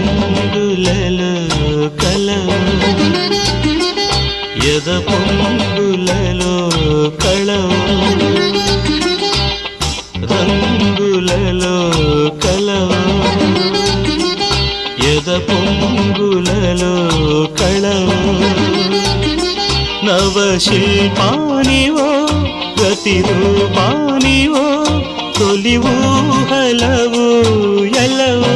రంగులలో కలవు ఎద పొంగులలో కళవు రంగులలో కలవు ఎద పొంగులలో కళవు నవశిల్పానివో ప్రతిరూపానివో తొలి ఊహలవు ఎలవో